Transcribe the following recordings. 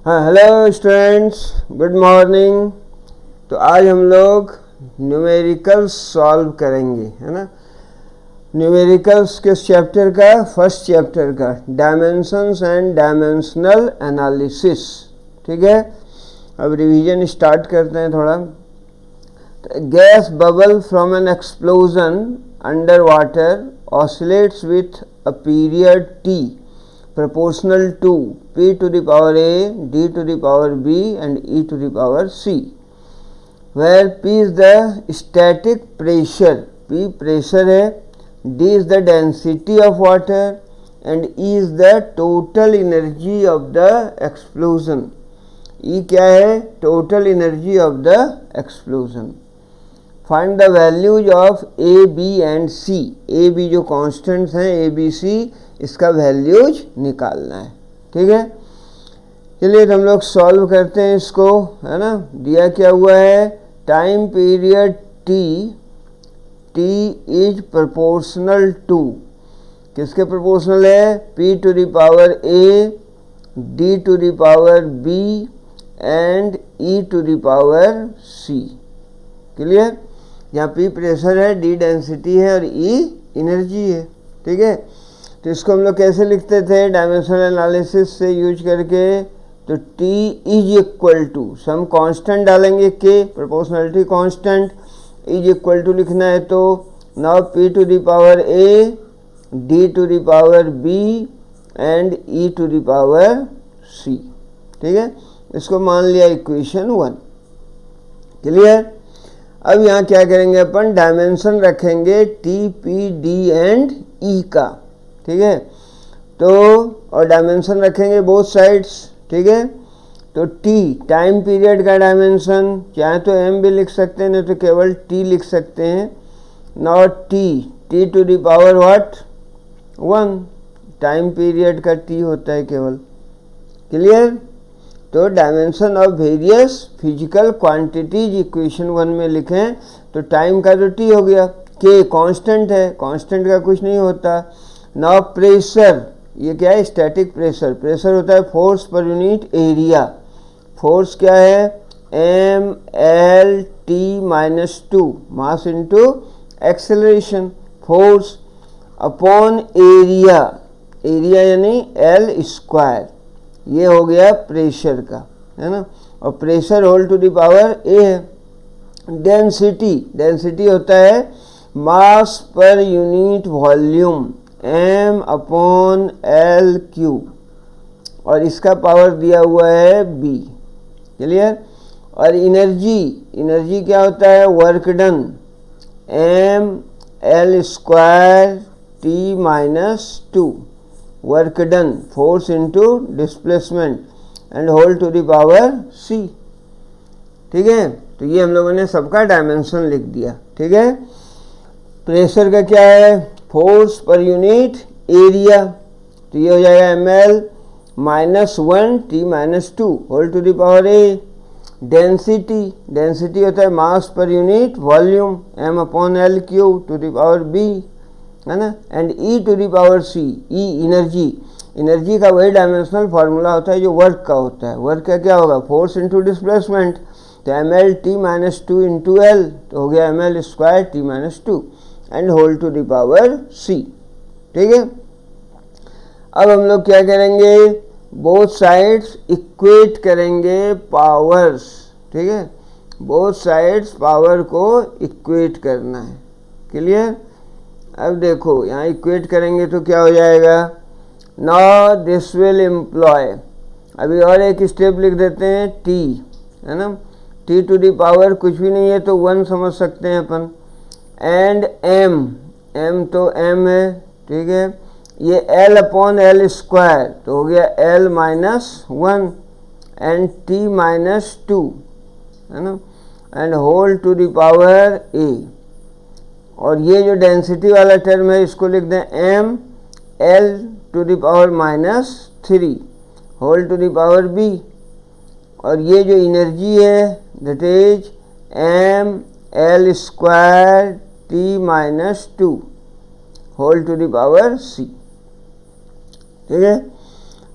हाँ, hello students, good morning. तो आज हम लोग न्यूमेरिकल सॉल्व करेंगे, है ना। न्यूमेरिकल्स के चैप्टर का, फर्स्ट चैप्टर का, डायमेंशंस एंड डायमेंशनल एनालिसिस। ठीक है, अब रिवीजन स्टार्ट करते हैं थोड़ा। Gas bubble from N explosion under water oscillates with a period T proportional to p to the power a, d to the power b and e to the power c, where p is the static pressure, p pressure है, d is the density of water and e is the total energy of the explosion. e क्या है? total energy of the explosion. Find the values of a, b and c. a, b जो constants हैं a, b, c, इसका values निकालना है। ठीक है, चलिए हम लोग सॉल्व करते हैं इसको, है ना। दिया क्या हुआ है? Time period t is proportional to, किसके प्रोपोर्शनल है? p to the power a, d to the power b and e to the power c। Clear? यहाँ p प्रेशर है, d डेंसिटी है और e एनर्जी है। ठीक है, तो इसको हम लोग कैसे लिखते थे डायमेंशनल एनालिसिस से यूज करके? तो T is equal to, some constant डालेंगे k, proportionality constant, is equal to लिखना है तो now p to the power a, d to the power b and e to the power c। ठीक है, इसको मान लिया इक्वेशन 1। क्लियर? अब यहाँ क्या करेंगे अपन? डायमेंशन रखेंगे T, P, D and E का। ठीक है, तो और डायमेंशन रखेंगे बोथ साइड्स। ठीक है, तो t टाइम पीरियड का डायमेंशन, चाहे तो m भी लिख सकते हैं, नहीं तो केवल t लिख सकते हैं। Not t to the power what? 1, time period का t होता है केवल। क्लियर? तो dimension of various physical quantities equation 1 में लिखें तो टाइम का तो t हो गया, k कांस्टेंट है, कांस्टेंट का कुछ नहीं होता। नाउ प्रेशर, ये क्या है? Static pressure. प्रेशर होता है फोर्स पर यूनिट एरिया। फोर्स क्या है? m l t minus 2, mass into acceleration, force upon area, area यानी l स्क्वायर, ये हो गया प्रेशर का, है ना। और pressure whole to the power a है। डेंसिटी, डेंसिटी होता है मास पर unit volume, m upon L cube, और इसका पावर दिया हुआ है b। क्लियर? और एनर्जी, एनर्जी क्या होता है? Work done, m l square t minus 2, work done, force into displacement and whole to the power c। ठीक है, तो ये हम लोगों ने सबका डायमेंशन लिख दिया। ठीक है, प्रेशर का क्या है? फोर्स पर यूनिट एरिया, तो ये हो जाएगा ml minus 1 t minus 2 whole to the power a। Density, density होता है मास पर unit volume, m upon L cube to the power b, है ना। And e to the power c, e energy, energy का वही dimensional formula होता है जो वर्क का होता है। वर्क का क्या होगा? फोर्स इंटू डिस्प्लेसमेंट, तो ml t minus 2 into l, तो हो गया ml square t minus 2 and whole to the power c। ठीक है, अब हम लोग क्या करेंगे? बोथ साइड्स इक्वेट करेंगे पावर्स। ठीक है, बोथ साइड्स पावर को इक्वेट करना है। क्लियर? अब देखो यहाँ इक्वेट करेंगे तो क्या हो जाएगा? नाउ दिस विल एम्प्लॉय, अभी और एक स्टेप लिख देते हैं t, है ना। t टू द पावर कुछ भी नहीं है तो 1 समझ सकते हैं अपन, एंड m तो m है। ठीक है, ये l अपॉन एल स्क्वायर, तो हो गया l minus 1 and t minus 2, है ना, and whole to the power a। और ये जो डेंसिटी वाला टर्म है इसको लिख दें m l to the power minus 3 whole to the power b। और ये जो एनर्जी है that is m l square t minus 2 whole to the power c। ठीक है,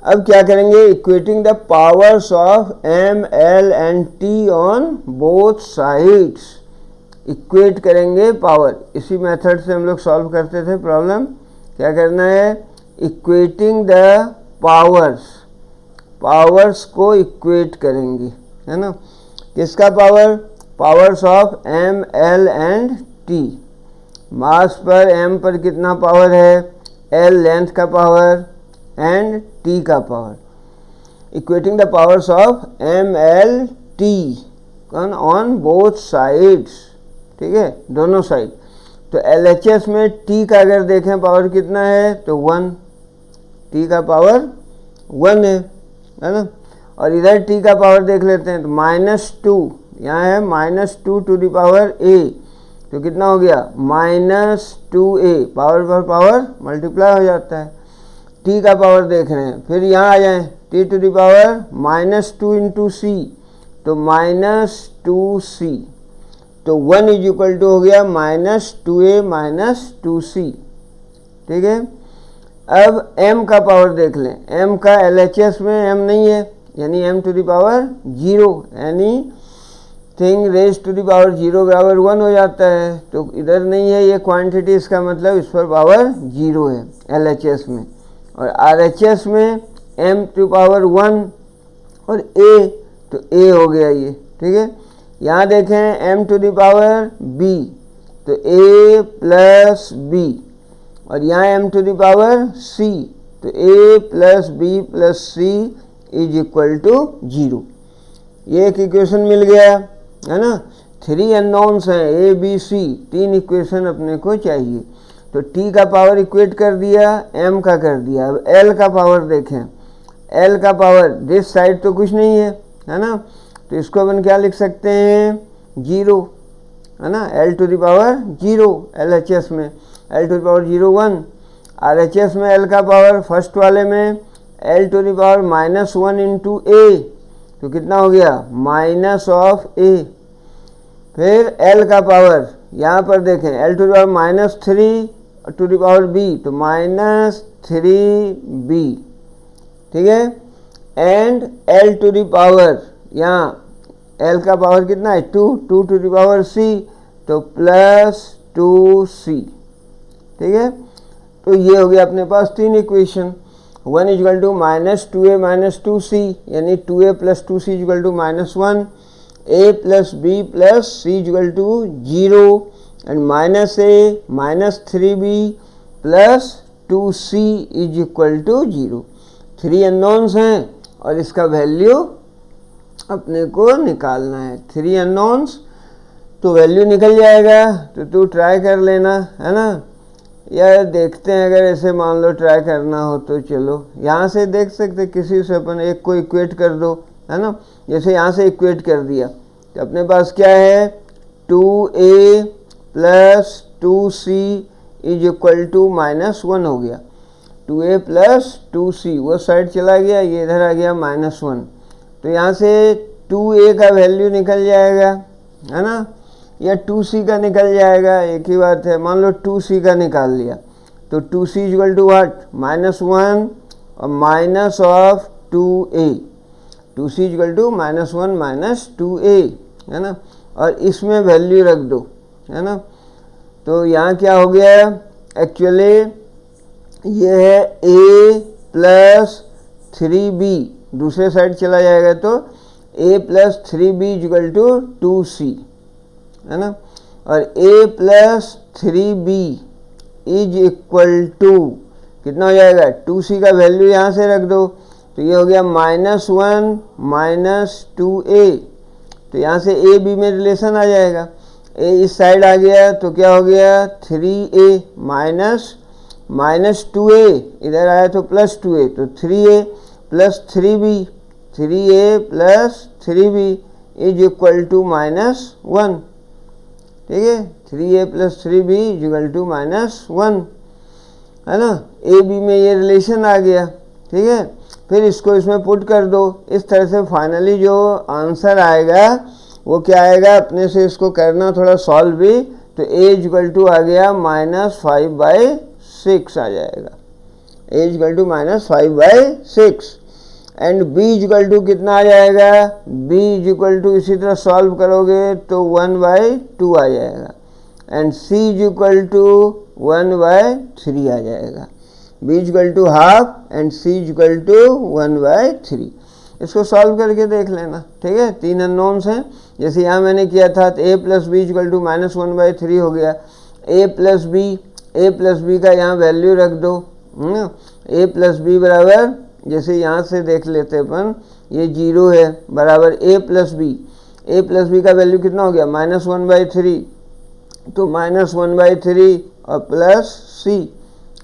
अब क्या करेंगे, equating the powers of M L and T on both sides. Equate करेंगे पावर, इसी मेथड से हम लोग सॉल्व करते थे प्रॉब्लम। क्या करना है, इक्वेटिंग द पावर्स, पावर्स को इक्वेट करेंगे, है ना। किसका power, powers of M L and T. Mass पर एम पर कितना पावर है, एल लेंथ का पावर एंड टी का power. Equating the powers of M L T on both sides, ठीक है, दोनों साइड। तो LHS में टी का अगर देखें पावर कितना है तो 1, टी का पावर 1 है ना। और इधर टी का पावर देख लेते हैं तो -2, यहाँ है -2 टू द पावर a, तो कितना हो गया -2a, पावर पर पावर मल्टीप्लाई हो जाता है। टी का पावर देख रहे हैं, फिर यहाँ आ जाएं, T to the power -2 into C, तो -2c, तो 1 इज इक्वल टू हो गया -2a -2c, ठीक है। अब m का पावर देख लें, m का LHS में m नहीं है, यानी m टू द पावर 0, यानी thing raise to the power 0 बराबर 1 हो जाता है। तो इधर नहीं है ये क्वांटिटी, इसका मतलब इस पर पावर 0 है LHS में। और RHS में m टू पावर 1 और a, तो a हो गया ये, ठीक है। यहाँ देखें m to the power b, तो a प्लस b, और यहाँ m to the power c, तो a plus b plus c is equal to 0। ये एक इक्वेशन मिल गया, है ना। 3 अननोन्स हैं a b c, 3 इक्वेशन अपने को चाहिए। तो t का पावर इक्वेट कर दिया, m का कर दिया। अब l का पावर देखें, l का पावर दिस साइड तो कुछ नहीं है ना, तो इसको अपन क्या लिख सकते हैं 0, है ना। l to the power 0 LHS में, l to the power 0 1, RHS में l का पावर फर्स्ट वाले में l to the power -1 into a, तो कितना हो गया -a। फिर l का पावर यहाँ पर देखें, l to the power -3 to the power b, तो -3b, ठीक है। And l to the power, यहाँ l का पावर कितना है 2 टू द पावर c, तो +2c, ठीक है। तो ये हो गया अपने पास 3 equation. 1 is equal to -2a -2c, यानी 2a plus 2c is equal to -1, a plus b plus c is equal to 0, and -a -3b plus 2c is equal to 0। 3 unknowns हैं और इसका वैल्यू अपने को निकालना है। 3 अननोन्स, तो value निकल जाएगा। तो तू ट्राई कर लेना, है ना। या देखते हैं, अगर ऐसे मान लो ट्राई करना हो तो चलो यहाँ से देख सकते, किसी से अपन एक को इक्वेट कर दो, है ना। जैसे यहाँ से इक्वेट कर दिया तो अपने पास क्या है 2a plus 2c is equal to -1 हो गया। 2a प्लस 2c वो साइड चला गया, ये इधर आ गया -1, तो यहाँ से 2a का वैल्यू निकल जाएगा, है ना, या 2c का निकल जाएगा, एक ही बात है। मान लो 2c का निकाल लिया, तो 2c is equal to what -1 और minus of 2a, 2c is equal to -1 -2a, है ना। और इसमें वैल्यू रख दो, है ना। तो यहाँ क्या हो गया, एक्चुअली ये है a प्लस 3b, दूसरे साइड चला जाएगा तो a plus 3b is equal to 2c, है ना। और a plus 3b is equal to कितना हो जाएगा 2c का वैल्यू यहाँ से रख दो, तो ये हो गया -1 -2a, तो यहाँ से a b में रिलेशन आ जाएगा। a इस साइड आ गया तो क्या हो गया 3a -2a, इधर आया तो +2a, तो 3a plus 3b, 3a plus 3b is equal to -1, ठीक है। 3a plus 3b is equal to -1, है ना। a b में ये रिलेशन आ गया, ठीक है। फिर इसको इसमें पुट कर दो, इस तरह से फाइनली जो आंसर आएगा वो क्या आएगा, अपने से इसको करना थोड़ा सॉल्व भी, तो a इज इक्वल टू आ गया -5/6 आ जाएगा, A equal to -5/6 and B equal to कितना आ जाएगा, बी इक्वल टू इसी तरह सॉल्व करोगे तो 1/2 आ जाएगा एंड सी इक्वल टू 1/3 आ जाएगा। B equal to half and C equal to 1/3। इसको सॉल्व करके देख लेना, ठीक है। 3 अननोन्स हैं, जैसे यहाँ मैंने किया था तो a plus B equal to -1/3 हो गया। a प्लस बी का यहाँ वैल्यू रख दो, a प्लस बी बराबर, जैसे यहाँ से देख लेते अपन, ये 0 है, बराबर a प्लस बी का वैल्यू कितना हो गया, -1/3, तो -1/3 और प्लस c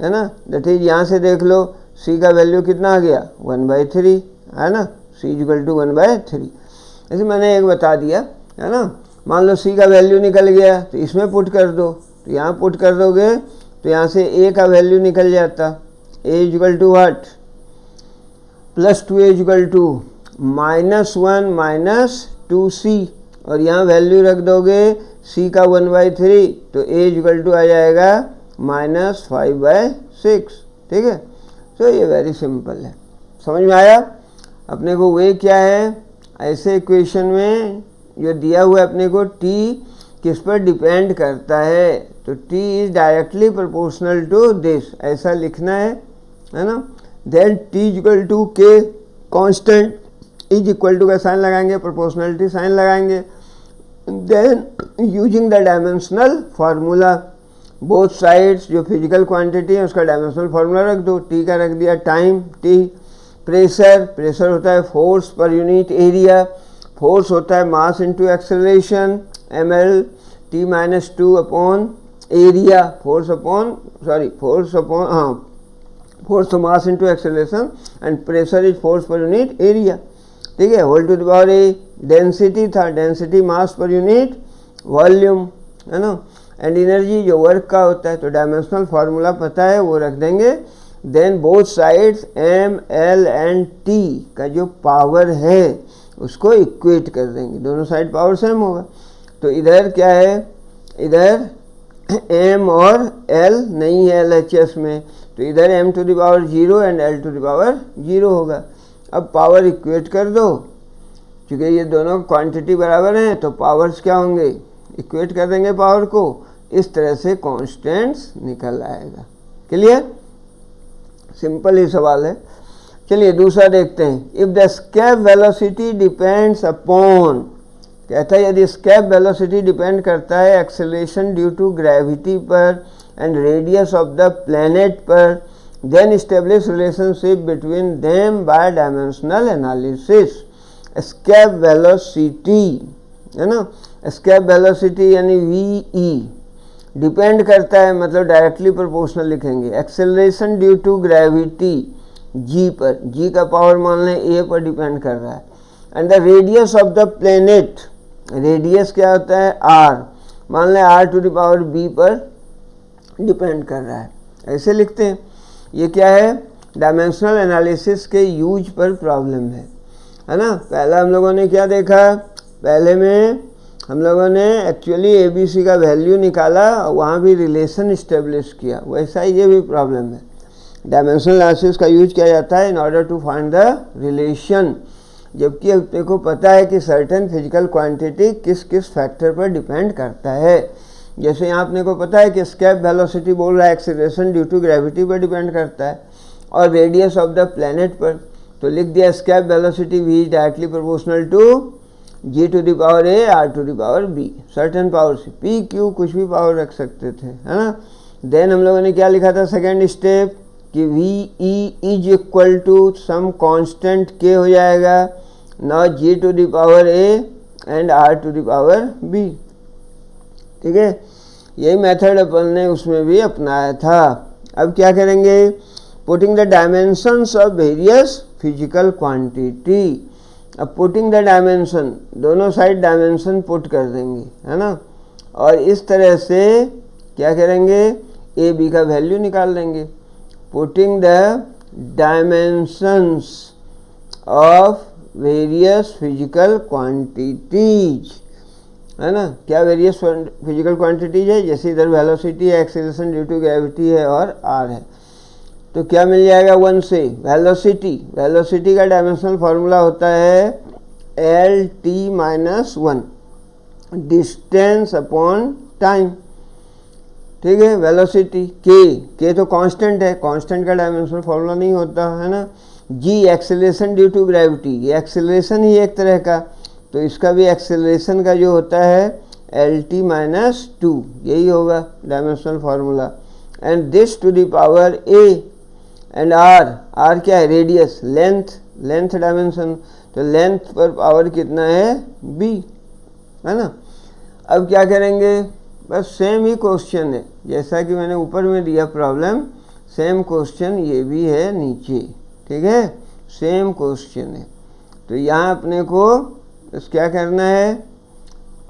है ना, दैट इज यहाँ से देख लो c का वैल्यू कितना आ गया 1/3 है ना, c इक्वल टू 1/3। ऐसे मैंने एक बता दिया है ना। मान लो c का वैल्यू निकल गया तो इसमें पुट कर दो, तो यहाँ पुट कर दोगे तो यहाँ से a का वैल्यू निकल जाता, a equal to what, +2a equal to -1 -2c, और यहाँ वैल्यू रख दोगे c का 1/3, तो a इक्वल टू आ जाएगा -5/6, ठीक है। तो ये वेरी सिंपल है, समझ में आया। अपने को वे क्या है, ऐसे इक्वेशन में जो दिया हुआ है अपने को t किस पर डिपेंड करता है, तो t is directly proportional to this, ऐसा लिखना है ना। Then t equal to k constant, is equal to का साइन लगाएंगे, प्रोपोर्शनलिटी साइन लगाएंगे। Then using the dimensional formula, both sides जो फिजिकल क्वांटिटी है उसका डायमेंशनल फार्मूला रख दो। t का रख दिया टाइम t, प्रेशर होता है फोर्स पर यूनिट एरिया, फोर्स होता है mass into acceleration ml, t-2 upon area, force तो mass into acceleration and pressure is force पर यूनिट एरिया, ठीक है। Whole to the power A, density था, डेंसिटी मास पर यूनिट वॉल्यूम है ना, एंड एनर्जी जो वर्क का होता है, तो डायमेंशनल फार्मूला पता है वो रख देंगे। Then both sides m, l and t का जो पावर है उसको इक्वेट कर देंगे, दोनों साइड पावर सेम होगा। तो इधर क्या है, इधर m और l नहीं है LHS में, तो इधर m to the power 0 and l to the power 0 होगा। अब पावर इक्वेट कर दो, क्योंकि ये दोनों क्वांटिटी बराबर हैं तो पावर्स क्या होंगे, इक्वेट कर देंगे पावर को, इस तरह से कांस्टेंट्स निकल आएगा। क्लियर, सिंपल ही सवाल है। चलिए दूसरा देखते हैं। If the escape velocity depends upon, कहता है यदि एस्केप वेलोसिटी डिपेंड करता है एक्सेलरेशन ड्यू टू ग्रेविटी पर and radius of the planet पर, then establish relationship between them by dimensional analysis. Escape velocity है ना, एस्केप वेलोसिटी यानी VE डिपेंड करता है, मतलब डायरेक्टली प्रोपोर्शनल लिखेंगे, acceleration due to gravity G पर, G का पावर मान लें A पर डिपेंड कर रहा है, and the radius of the planet, radius क्या होता है R, मान लें R to the power B पर डिपेंड कर रहा है, ऐसे लिखते हैं। ये क्या है, डायमेंशनल एनालिसिस के यूज पर प्रॉब्लम है ना। पहला हम लोगों ने क्या देखा, पहले में हम लोगों ने एक्चुअली ABC का वैल्यू निकाला, वहाँ भी रिलेशन इस्टेब्लिश किया, वैसा ही ये भी प्रॉब्लम है। डायमेंशनल एनालिसिस का यूज किया जाता है in order to find the relation, जबकि अपने को पता है कि सर्टेन फिजिकल क्वांटिटी किस किस फैक्टर पर डिपेंड करता है। जैसे यहाँ अपने को पता है कि एस्केप वेलोसिटी बोल रहा है एक्सेलरेशन ड्यू टू ग्रेविटी पर डिपेंड करता है और रेडियस ऑफ द प्लैनेट पर, तो लिख दिया escape velocity V is directly proportional to G to the power A R to the power B, certain power से P Q कुछ भी पावर रख सकते थे, है ना। देन हम लोगों ने क्या लिखा था सेकेंड स्टेप, कि VE is equal to some constant K हो जाएगा, ना G to the power A and R to the power B, ठीक है। यही मेथड अपन ने उसमें भी अपनाया था। अब क्या करेंगे, putting the dimensions of various physical quantity. अब पुटिंग द डायमेंशन, दोनों साइड डायमेंशन पुट कर देंगे, है ना, और इस तरह से क्या करेंगे, AB का वैल्यू निकाल देंगे। Putting the dimensions of various physical quantities, है ना, क्या वेरियस फिजिकल क्वांटिटीज है, जैसे इधर वेलोसिटी है, एक्सेलरेशन ड्यू टू ग्रेविटी है और R है। तो क्या मिल जाएगा 1 से? वेलोसिटी का डायमेंशनल फार्मूला होता है L T minus 1, distance upon time. ठीक है, वेलोसिटी के तो कांस्टेंट है, कांस्टेंट का डायमेंशनल फार्मूला नहीं होता है ना। जी एक्सेलरेशन ड्यू टू ग्रेविटी, ये एक्सेलरेशन ही एक तरह का, तो इसका भी एक्सेलरेशन का जो होता है एल टी माइनस 2, यही होगा dimensional formula. And this to the power A, and R क्या है? रेडियस, लेंथ डायमेंशन, तो लेंथ पर पावर कितना है? बी, है ना। अब क्या करेंगे? बस सेम ही क्वेश्चन है जैसा कि मैंने ऊपर में दिया प्रॉब्लम, सेम क्वेश्चन ये भी है नीचे। ठीक है, सेम क्वेश्चन है। तो यहाँ अपने को बस क्या करना है,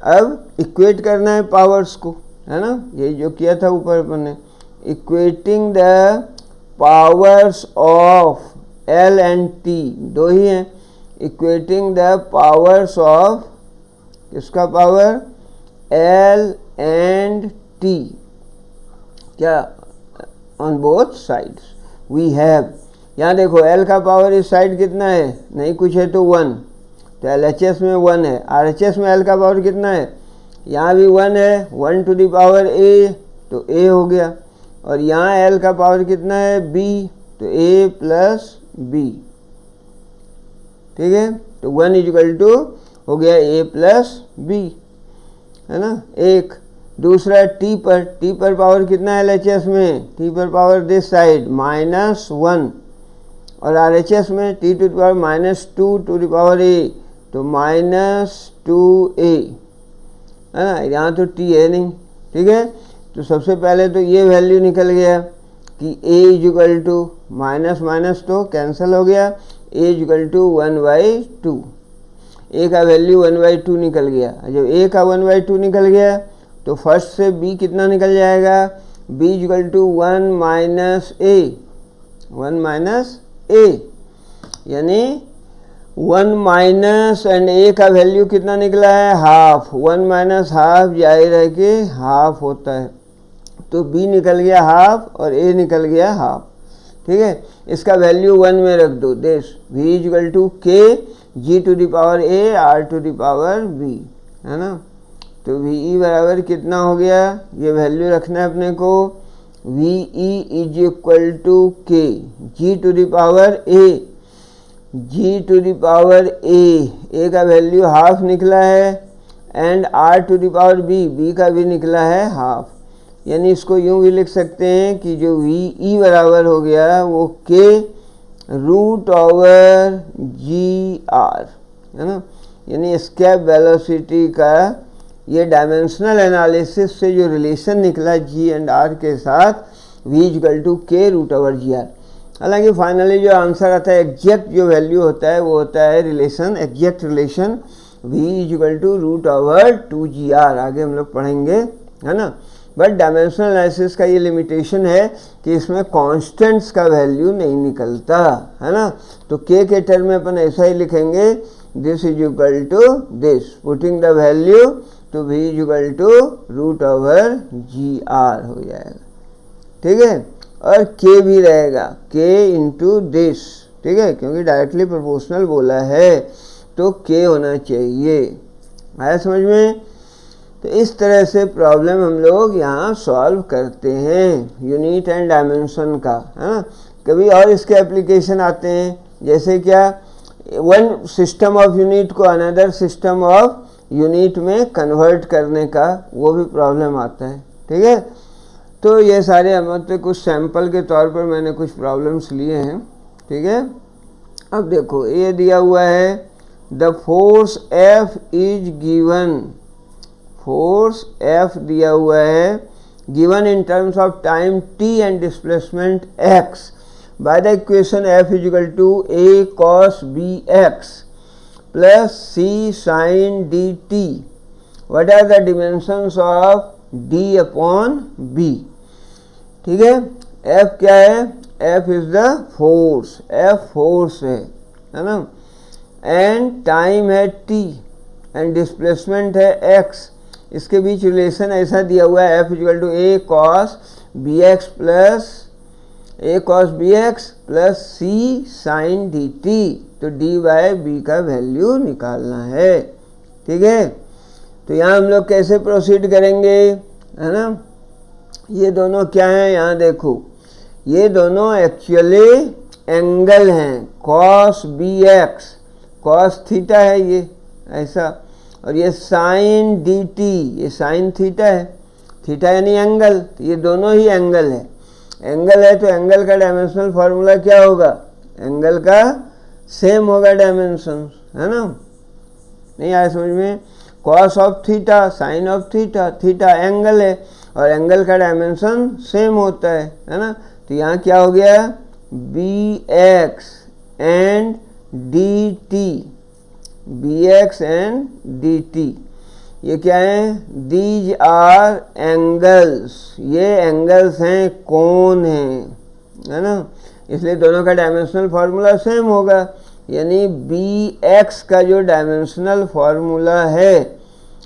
अब इक्वेट करना है पावर्स को, है ना। ये जो किया था ऊपर अपन ने, equating the powers of L and T, दो ही हैं। इक्वेटिंग द पावर्स ऑफ, किसका पावर? एल एंड टी, क्या? On both sides we have, यहाँ देखो L का पावर इस साइड कितना है? नहीं कुछ है तो 1, तो LHS में 1 है। RHS में L का पावर कितना है? यहाँ भी 1 है, 1 टू द पावर A, तो A हो गया। और यहाँ L का पावर कितना है? B, तो A प्लस B। ठीक है, तो 1 इक्वल टू हो गया A प्लस B, है ना। एक दूसरा T पर पावर कितना है LHS में? T पर पावर दिस साइड -1, और RHS में T to the power -2 to the power A, तो -2A, है ना। यहाँ तो T है नहीं। ठीक है, तो सबसे पहले तो ये वैल्यू निकल गया कि A इक्वल टू माइनस तो कैंसिल हो गया, A इक्वल टू 1/2, A का वैल्यू 1/2 निकल गया। जब A का 1/2 निकल गया तो फर्स्ट से B कितना निकल जाएगा? B equal to 1 minus A, यानी 1 माइनस एंड A का वैल्यू कितना निकला है? हाफ। 1 माइनस हाफ जाहिर है कि हाफ होता है, तो B निकल गया हाफ और A निकल गया हाफ। ठीक है, इसका वैल्यू 1 में रख दो, this V equal to K G to the power A R to the power B, है ना। तो VE बराबर कितना हो गया? ये वैल्यू रखना है अपने को, VE is equal to K G to the power A, G to the power A का वैल्यू हाफ निकला है, and R to the power B का भी निकला है हाफ। यानी इसको यूँ भी लिख सकते हैं कि जो VE बराबर हो गया वो K रूट ओवर GR, है ना। यानी एस्केप वेलोसिटी का ये डायमेंशनल एनालिसिस से जो रिलेशन निकला G एंड R के साथ, V equal to K root over GR। हालांकि फाइनली जो आंसर आता है, एग्जैक्ट जो वैल्यू होता है वो होता है relation, exact relation V equal to root over 2GR, आगे हम लोग पढ़ेंगे, है ना। बट डायमेंशनल एनालिसिस का ये लिमिटेशन है कि इसमें कांस्टेंट्स का वैल्यू नहीं निकलता, है ना। तो K के टर्म में अपन ऐसा ही लिखेंगे, this is equal to this, putting the value तो V is equal to root over GR हो जाएगा। ठीक है, और K भी रहेगा, K इंटू दिस। ठीक है, क्योंकि डायरेक्टली प्रोपोर्शनल बोला है तो K होना चाहिए। आया समझ में? तो इस तरह से प्रॉब्लम हम लोग यहाँ सॉल्व करते हैं यूनिट एंड डायमेंशन का, है ना। कभी और इसके एप्लीकेशन आते हैं, जैसे क्या, वन सिस्टम ऑफ यूनिट को अनदर सिस्टम ऑफ यूनिट में कन्वर्ट करने का, वो भी प्रॉब्लम आता है। ठीक है, तो ये सारे मतलब कुछ सैंपल के तौर पर मैंने कुछ प्रॉब्लम्स लिए हैं। ठीक है, अब देखो ये दिया हुआ है, the force F is given, force F दिया हुआ है, given in terms of time t and displacement x by the equation F is equal to A cos bx plus C sin dt। What are the dimensions of D upon B? ठीक है, F क्या है? F is the force, F force है ना, and time है t and displacement है x। इसके बीच relation ऐसा दिया हुआ है, F equal to A cos bx plus A cos B X plus C sine D T, तो डी बाय बी का वैल्यू निकालना है। ठीक है, तो यहाँ हम लोग कैसे प्रोसीड करेंगे, है ना। ये दोनों क्या हैं, यहाँ देखो, ये दोनों एक्चुअली एंगल हैं, cos B X, cos theta है ये ऐसा, और ये साइन डी टी, ये साइन थीटा है, थीटा यानी एंगल, तो ये दोनों ही एंगल है। एंगल है तो एंगल का डायमेंशनल फार्मूला क्या होगा, एंगल का सेम होगा डायमेंशन, है ना। नहीं आया समझ में, cos of theta sine of theta, theta angle है और एंगल का डायमेंशन सेम होता है ना। तो यहाँ क्या हो गया, B X and D T, B X and D T, ये क्या है, दीज आर एंगल्स, ये एंगल्स हैं, कोण हैं, है ना। इसलिए दोनों का डायमेंशनल फार्मूला सेम होगा, यानी बी एक्स का जो डायमेंशनल फार्मूला है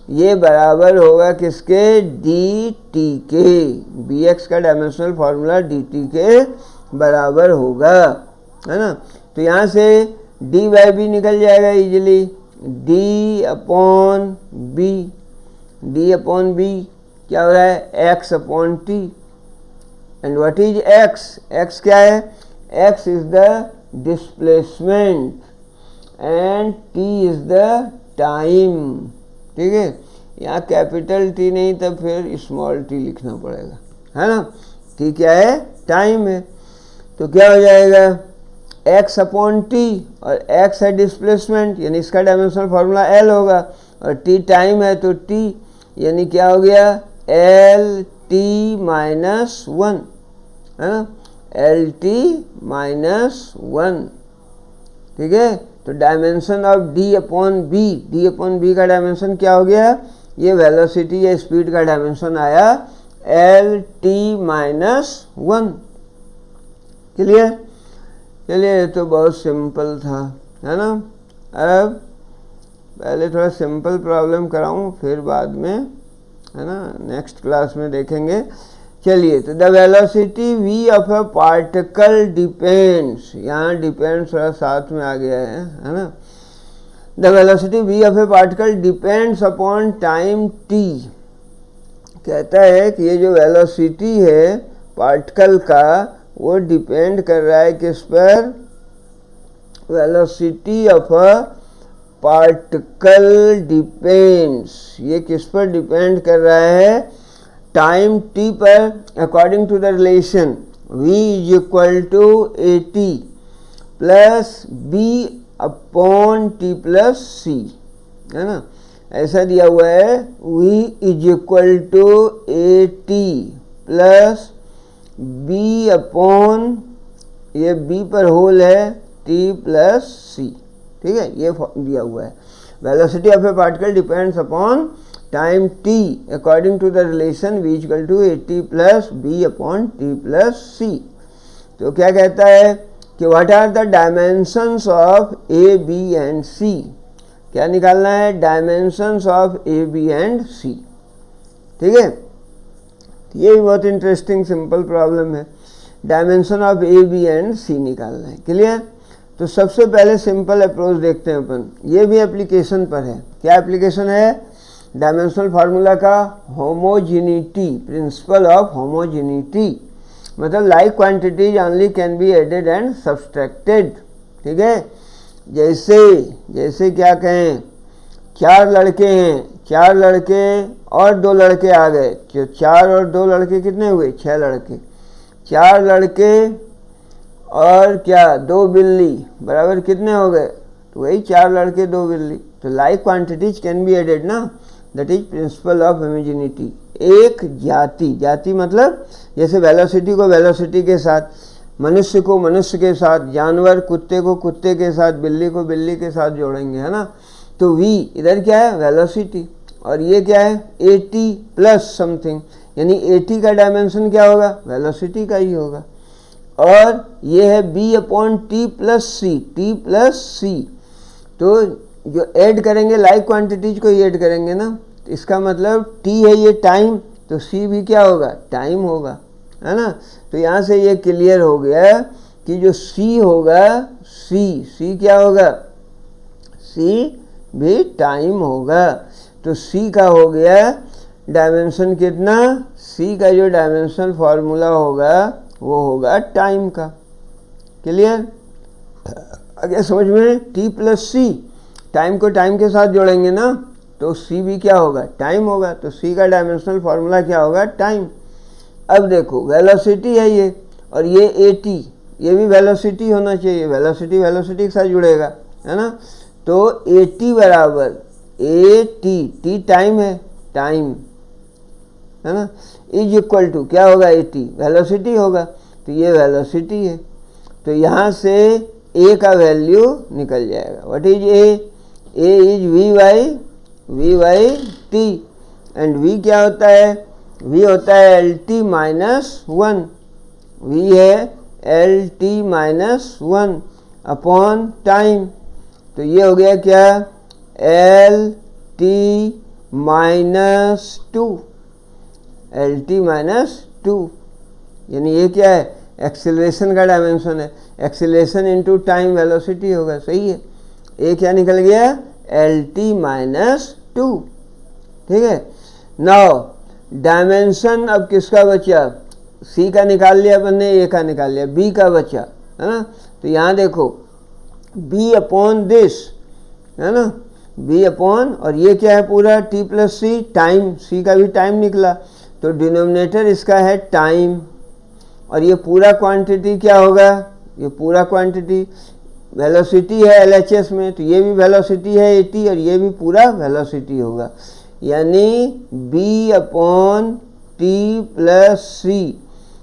ये बराबर होगा किसके, डी टी के, बी एक्स का डायमेंशनल फार्मूला डी टी के बराबर होगा, है ना। तो यहाँ से डी बाई बी निकल जाएगा easily, D upon B, D upon B क्या हो रहा है, X upon T, and what is X, X क्या है, X is the displacement and T is the time. ठीक है, यहाँ कैपिटल टी नहीं तब फिर स्मॉल टी लिखना पड़ेगा, है ना। टी क्या है, टाइम है, तो क्या हो जाएगा, एक्स अपॉन टी, और एक्स है डिस्प्लेसमेंट यानी इसका डायमेंशनल फार्मूला एल होगा, और टी टाइम है तो टी यानी क्या हो गया, एल टी माइनस वन, है ना, एल टी माइनस वन। ठीक है, तो dimension of D upon B, D upon B का डायमेंशन क्या हो गया, ये वेलोसिटी या स्पीड का डायमेंशन आया L T minus one. Clear, चलिए ये तो बहुत सिंपल था, है ना। अब पहले थोड़ा सिंपल प्रॉब्लम कराऊं फिर बाद में, है ना, नेक्स्ट क्लास में देखेंगे। चलिए, तो the velocity v of a particle depends, यहाँ डिपेंड्स थोड़ा साथ में आ गया है ना। The velocity v of a particle depends upon time t, कहता है कि ये जो वेलोसिटी है पार्टिकल का वो डिपेंड कर रहा है किस पर, velocity of a particle depends, ये किस पर डिपेंड कर रहा है, टाइम t पर, according to the relation v is equal to A T plus B upon T plus C, है ना। ऐसा दिया हुआ है, v is equal to A T plus B upon, ये b पर होल है, t प्लस सी। ठीक है, ये दिया हुआ है, velocity of a particle depends upon time t according to the relation v equal to A T plus B upon T plus C. तो क्या कहता है कि what are the dimensions of A B and C, क्या निकालना है, dimensions of A B and C. ठीक है, ये भी बहुत इंटरेस्टिंग सिंपल प्रॉब्लम है, dimension of A B and C निकालना है। क्लियर, तो सबसे पहले सिंपल अप्रोच देखते हैं अपन, ये भी एप्लीकेशन पर है। क्या एप्लीकेशन है, डायमेंशनल फार्मूला का होमोजेनिटी, प्रिंसिपल ऑफ होमोजेनिटी, मतलब like quantities only can be added and subtracted. ठीक है, जैसे क्या कहें, चार लड़के हैं, चार लड़के और दो लड़के आ गए, तो चार और दो लड़के कितने हुए, छह लड़के, चार लड़के और क्या दो बिल्ली बराबर कितने हो गए, तो वही चार लड़के दो बिल्ली। तो like quantities can be added ना, that is principle of homogeneity. एक जाति, जाति मतलब जैसे वेलोसिटी को वेलोसिटी के साथ, मनुष्य को मनुष्य के साथ, जानवर कुत्ते को कुत्ते के साथ, बिल्ली को बिल्ली के साथ जोड़ेंगे, है ना। तो v इधर क्या है, वेलोसिटी, और ये क्या है, ए टी प्लस समथिंग, यानी ए टी का डायमेंशन क्या होगा, वेलोसिटी का ही होगा, और ये है b अपॉन टी प्लस सी, टी प्लस सी। तो जो ऐड करेंगे लाइक क्वांटिटीज को ऐड करेंगे ना, तो इसका मतलब t है ये टाइम, तो c भी क्या होगा, टाइम होगा, है ना। तो यहाँ से ये क्लियर हो गया कि जो सी होगा, सी क्या होगा, सी भी टाइम होगा। तो सी का हो गया डायमेंशन कितना, सी का जो डायमेंशन फॉर्मूला होगा वो होगा टाइम का। क्लियर, आगे समझ में, टी प्लस सी, टाइम को टाइम के साथ जोड़ेंगे ना तो सी भी क्या होगा, टाइम होगा। तो सी का डायमेंशनल फार्मूला क्या होगा, टाइम। अब देखो वेलोसिटी है ये, और ये ए टी, ये भी वेलोसिटी होना चाहिए, वेलोसिटी वेलोसिटी के साथ जुड़ेगा, है ना। तो ए टी बराबर ए टी टाइम है, टाइम, है ना, इज इक्वल टू क्या होगा, ए टी वेलोसिटी होगा। तो ये वेलोसिटी है। तो यहाँ से ए का वैल्यू निकल जाएगा। What is A is V by T, and V क्या होता है, वी होता है L T minus one, V है L T minus one upon time. तो ये हो गया क्या, L T minus two, L T minus two, यानी ये क्या है, एक्सेलरेशन का डायमेंशन है, एक्सेलरेशन इनटू टाइम वेलोसिटी होगा, सही है। ए क्या निकल गया, एल टी माइनस टू, ठीक है। नाउ डायमेंशन अब किसका बचा, सी का निकाल लिया अपन ने, ए का निकाल लिया, बी का बचा, है ना। तो यहाँ देखो बी अपॉन दिस, है ना, बी अपॉन, और ये क्या है पूरा टी प्लस सी, टाइम, सी का भी टाइम निकला। तो डिनोमिनेटर इसका है टाइम, और ये पूरा क्वांटिटी क्या होगा, ये पूरा क्वांटिटी वेलोसिटी है एलएचएस में, तो ये भी वेलोसिटी है एटी, और ये भी पूरा वेलोसिटी होगा, यानी बी अपॉन टी प्लस सी,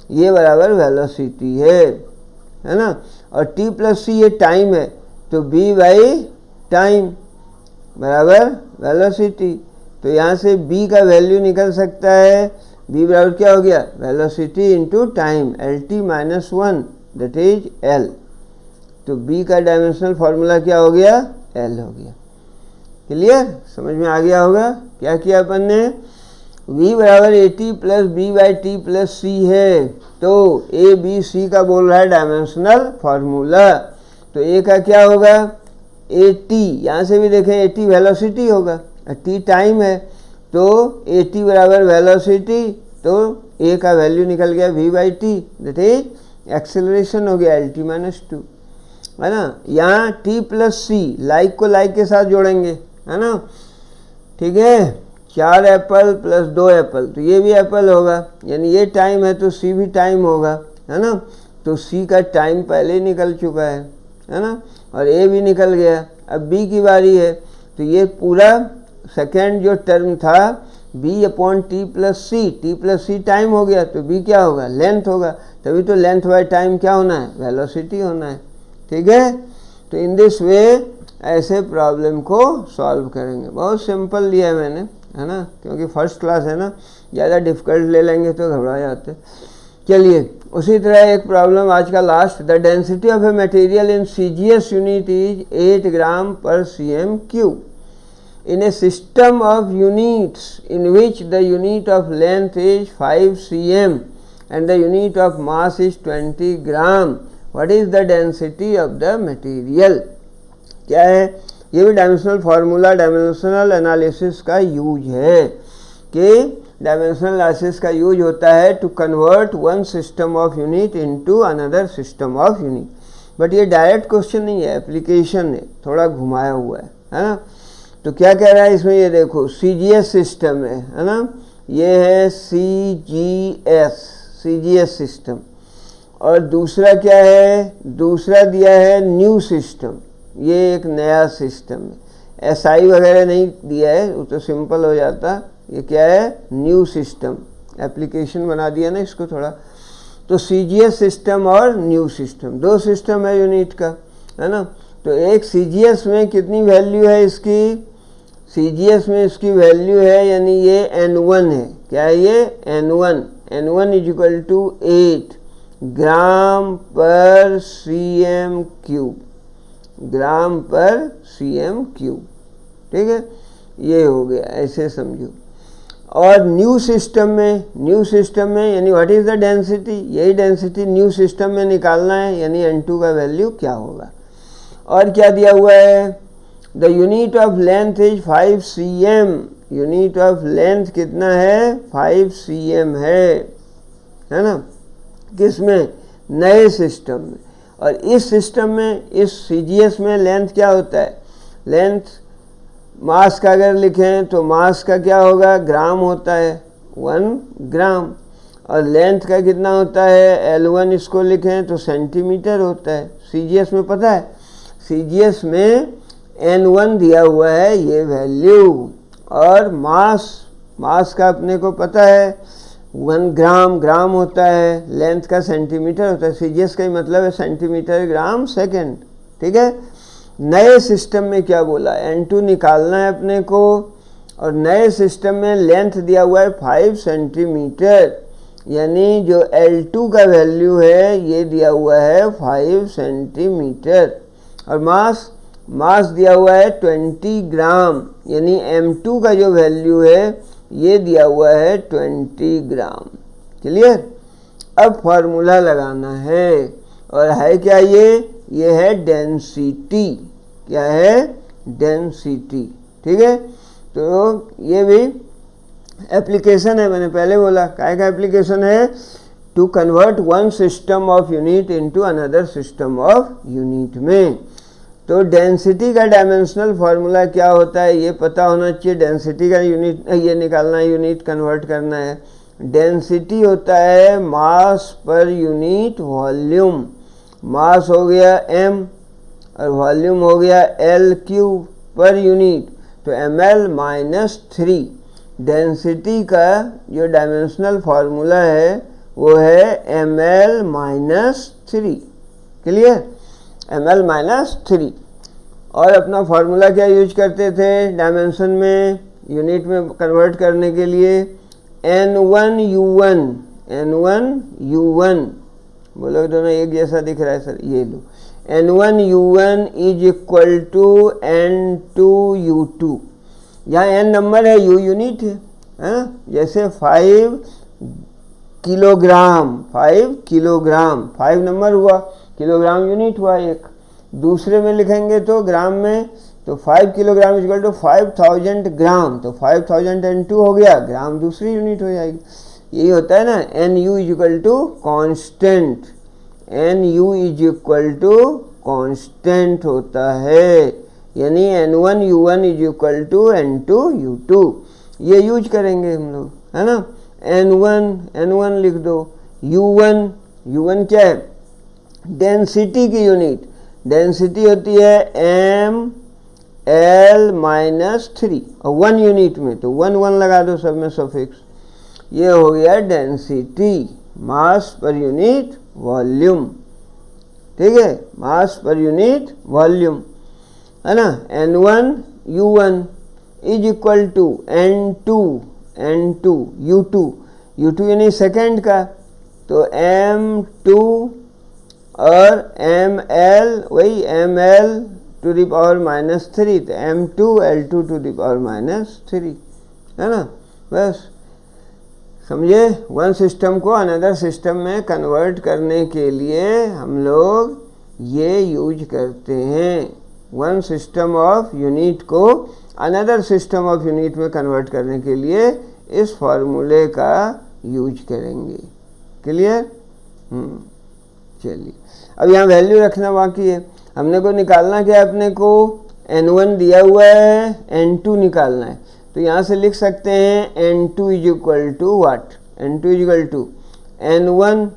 ये बराबर वेलोसिटी है ना। और टी प्लस सी ये टाइम है, तो बी बाई टाइम बराबर वेलोसिटी। तो यहाँ से बी का वैल्यू निकल सकता है, बी बराबर क्या हो गया, velocity into time, L T minus one, that is L. तो बी का डायमेंशनल फार्मूला क्या हो गया, एल हो गया। क्लियर, समझ में आ गया होगा। क्या किया अपन ने, v बराबर A T plus B by T plus C है, तो ए बी सी का बोल रहा है डायमेंशनल फार्मूला। तो ए का क्या होगा, ए टी, यहाँ से भी देखें ए टी वेलोसिटी होगा, टी टाइम है, तो ए टी बराबर वेलोसिटी, तो ए का वैल्यू निकल गया v by T, that is acceleration हो गया एल टी माइनस टू, है ना। यहाँ टी प्लस सी, लाइक को लाइक के साथ जोड़ेंगे, है ना, ठीक है। 4 एप्पल प्लस 2 एप्पल, तो ये भी एप्पल होगा, यानी ये टाइम है तो सी भी टाइम होगा, है ना। तो सी का टाइम पहले ही निकल चुका है ना, और ए भी निकल गया। अब बी की बारी है, तो ये पूरा सेकेंड जो टर्म था बी अपॉन टी प्लस सी टाइम हो गया, तो बी क्या होगा, लेंथ होगा, तभी तो लेंथ बाय टाइम क्या होना है, वेलोसिटी होना है, ठीक है। तो इन दिस वे ऐसे प्रॉब्लम को सॉल्व करेंगे। बहुत सिंपल लिया है मैंने, है ना, क्योंकि फर्स्ट क्लास है ना, ज़्यादा डिफिकल्ट ले लेंगे तो घबरा जाते। चलिए उसी तरह एक प्रॉब्लम आज का last, the density of a material in CGS unit is 8 ग्राम पर cm cube in a system of units in which the unit of length is 5 cm and the unit of mass is 20 gram. What is the density of the material? क्या है, ये भी dimensional formula, dimensional analysis का use है, कि dimensional analysis का use होता है to convert one system of unit into another system of unit. But ये डायरेक्ट क्वेश्चन नहीं है, एप्लीकेशन है, थोड़ा घुमाया हुआ है ना। तो क्या कह रहा है इसमें, ये देखो सीजीएस सिस्टम है ना, ये है सीजीएस सिस्टम, और दूसरा क्या है, दूसरा दिया है न्यू सिस्टम, ये एक नया सिस्टम है, एसआई वगैरह नहीं दिया है, वो तो सिंपल हो जाता। ये क्या है, न्यू सिस्टम, एप्लीकेशन बना दिया ना इसको थोड़ा। तो सीजीएस सिस्टम और न्यू सिस्टम, दो सिस्टम है यूनिट का, है ना। तो एक सीजीएस में कितनी वैल्यू है इसकी, सीजीएस में इसकी वैल्यू है, यानी ये N1 है, क्या है ये N1 इज इक्वल टू 8 ग्राम पर cm क्यूब, ग्राम पर cm क्यूब, ठीक है, ये हो गया, ऐसे समझो। और न्यू सिस्टम में यानी व्हाट इज़ द डेंसिटी, यही डेंसिटी न्यू सिस्टम में निकालना है, यानी N2 का वैल्यू क्या होगा। और क्या दिया हुआ है, the unit of length is 5 cm, unit of length कितना है 5 cm है ना, किसमें, नए सिस्टम में। और इस सिस्टम में, इस CGS में लेंथ क्या होता है, लेंथ मास का अगर लिखें तो मास का क्या होगा, ग्राम होता है, 1 ग्राम। और लेंथ का कितना होता है, L1 इसको लिखें तो सेंटीमीटर होता है। CGS में पता है, CGS में N1 दिया हुआ है ये वैल्यू, और मास का अपने को पता है 1 ग्राम होता है, लेंथ का सेंटीमीटर होता है। CGS का ही मतलब है सेंटीमीटर ग्राम सेकंड, ठीक है। नए सिस्टम में क्या बोला, N2 निकालना है अपने को, और नए सिस्टम में लेंथ दिया हुआ है 5 सेंटीमीटर, यानी जो L2 का वैल्यू है ये दिया हुआ है 5 सेंटीमीटर। और मास दिया हुआ है 20 ग्राम, यानी M2 का जो वैल्यू है ये दिया हुआ है 20 ग्राम। क्लियर। अब फॉर्मूला लगाना है, और है क्या ये है डेंसिटी। क्या है, डेंसिटी, ठीक है। तो ये भी एप्लीकेशन है, मैंने पहले बोला काय का एप्लीकेशन है, to convert one system of unit into another system of unit में। तो डेंसिटी का डायमेंशनल फार्मूला क्या होता है ये पता होना चाहिए। डेंसिटी का यूनिट ये निकालना है, यूनिट कन्वर्ट करना है। डेंसिटी होता है मास पर यूनिट वॉल्यूम। मास हो गया m और वॉल्यूम हो गया L³ पर यूनिट, तो ml-3। डेंसिटी का जो डायमेंशनल फार्मूला है वो है ml-3। Clear, ml-3। और अपना फार्मूला क्या यूज करते थे डायमेंशन में, यूनिट में कन्वर्ट करने के लिए, N1U1। N1U1 बोलो दोनों एक जैसा दिख रहा है सर, ये लो, N1U1 is equal to N2U2। यहाँ N नंबर है, U यूनिट है, जैसे 5 किलोग्राम, 5 नंबर हुआ, किलोग्राम यूनिट हुआ एक। दूसरे में लिखेंगे तो ग्राम में, तो 5 किलोग्राम इक्वल टू 5000 ग्राम, तो 5000 N2 हो गया, ग्राम दूसरी यूनिट हो जाएगी। यही होता है ना, NU is equal to constant, NU is equal to constant होता है, यानी N1U1 is equal to N2U2। ये यूज करेंगे हम लोग, है ना। N1 लिख दो, U1 क्या है, डेंसिटी की यूनिट। डेंसिटी होती है ml-3, और 1 यूनिट में तो 1 लगा दो सब में सफिक्स। ये हो गया डेंसिटी, मास पर यूनिट वॉल्यूम, ठीक है, मास पर यूनिट वॉल्यूम, है ना। N1U1 is equal to N2U2 यानी सेकेंड का, तो M2 और ml वही ml⁻⁻3, तो M2L2⁻⁻3, है ना। बस समझे, वन सिस्टम को अनदर सिस्टम में कन्वर्ट करने के लिए हम लोग ये यूज करते हैं। वन सिस्टम ऑफ यूनिट को अनदर सिस्टम ऑफ यूनिट में कन्वर्ट करने के लिए इस फॉर्मूले का यूज करेंगे। क्लियर। चलिए, अब यहाँ वैल्यू रखना बाकी है। हमने को निकालना क्या है, अपने को N1 दिया हुआ है, N2 निकालना है। तो यहाँ से लिख सकते हैं N2 is equal to what, N2 is equal to N1,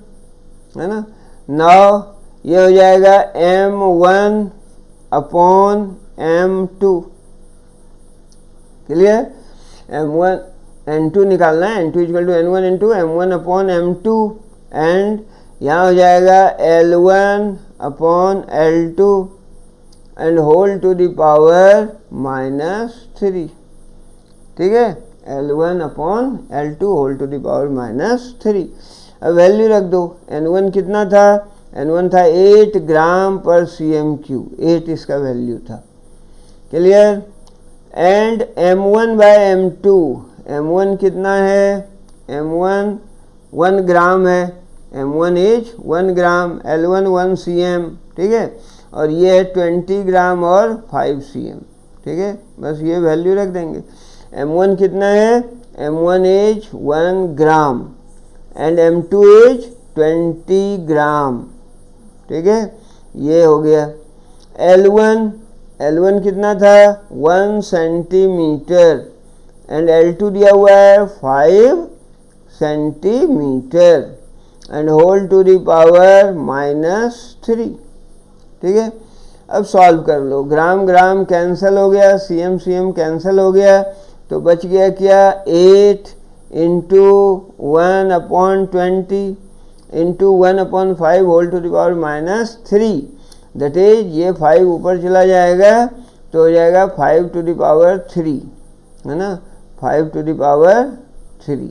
है ना। नाउ ये हो जाएगा M1/M2। क्लियर। N2 निकालना है, N2 is equal to N1 into M1/M2, and यहाँ हो जाएगा L1/L2 and whole to the power -3, ठीक है, L1/L2 whole to the power -3। अब वैल्यू रख दो, N1 कितना था, N1 था 8 ग्राम पर cm³, 8 इसका वैल्यू था। क्लियर। एंड M1/M2, M1 कितना है, M1 1 ग्राम है, M1 is 1 gram, L1 1 cm, ठीक है, और ये है 20 ग्राम और 5 cm, ठीक है, बस ये वैल्यू रख देंगे। M1 कितना है, M1 is 1 gram and M2 is 20 ग्राम, ठीक है, ये हो गया। L1 कितना था, 1 सेंटीमीटर एंड L2 दिया हुआ है 5 centimetre and whole to the power -3, ठीक है। अब सॉल्व कर लो, ग्राम ग्राम कैंसिल हो गया, CM CM कैंसिल हो गया, तो बच गया क्या, 8 into 1/20 into 1/5 whole to the power -3, that is ये 5 ऊपर चला जाएगा तो हो जाएगा 5 टू द पावर 3, है ना, 5 टू द पावर 3।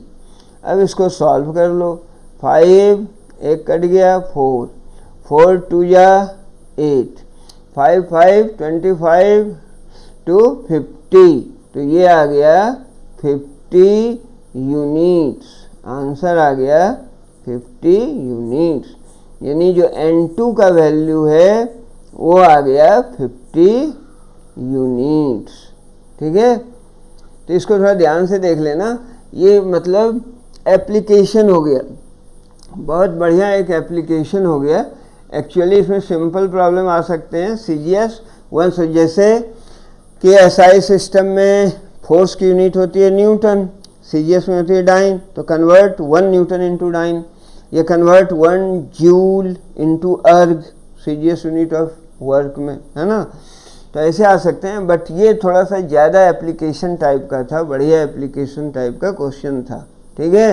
अब इसको सॉल्व कर लो, 5 एक कट गया, 4 2 या 8, 5 5 25 to 50, तो ये आ गया 50 यूनिट्स, आंसर आ गया 50 यूनिट्स, यानी जो N2 का वैल्यू है वो आ गया 50 यूनिट्स, ठीक है। तो इसको थोड़ा ध्यान से देख लेना, ये मतलब एप्लीकेशन हो गया, बहुत बढ़िया एक एप्लीकेशन हो गया। एक्चुअली इसमें सिंपल प्रॉब्लम आ सकते हैं, CGS 1, जैसे कि SI सिस्टम में फोर्स की यूनिट होती है न्यूटन, CGS में होती है डाइन, तो कन्वर्ट 1 न्यूटन इंटू डाइन, ये कन्वर्ट 1 जूल इंटू अर्ग CGS यूनिट ऑफ वर्क में, है ना, तो ऐसे आ सकते हैं। बट ये थोड़ा सा ज़्यादा एप्लीकेशन टाइप का था, बढ़िया एप्लीकेशन टाइप का क्वेश्चन था, ठीक है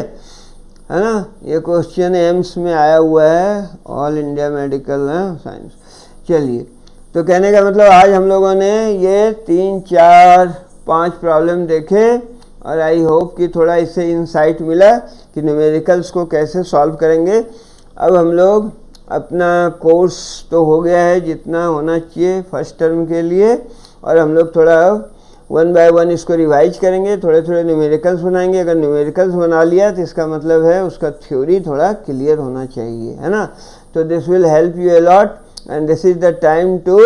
ना। ये क्वेश्चन एम्स में आया हुआ है, ऑल इंडिया मेडिकल साइंस। चलिए, तो कहने का मतलब आज हम लोगों ने ये 3 4 5 प्रॉब्लम देखे और आई होप कि थोड़ा इससे इंसाइट मिला कि न्यूमेरिकल्स को कैसे सॉल्व करेंगे। अब हम लोग अपना कोर्स तो हो गया है जितना होना चाहिए फर्स्ट टर्म के लिए, और हम लोग थोड़ा 1 बाय 1 इसको रिवाइज करेंगे, थोड़े थोड़े न्यूमेरिकल्स बनाएंगे। अगर न्यूमेरिकल्स बना लिया तो इसका मतलब है उसका थ्योरी थोड़ा क्लियर होना चाहिए, है ना। तो this will help you a lot and this is the time to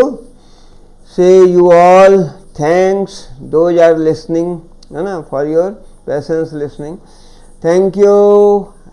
say you all thanks those are listening, है ना, for your patience listening. Thank you.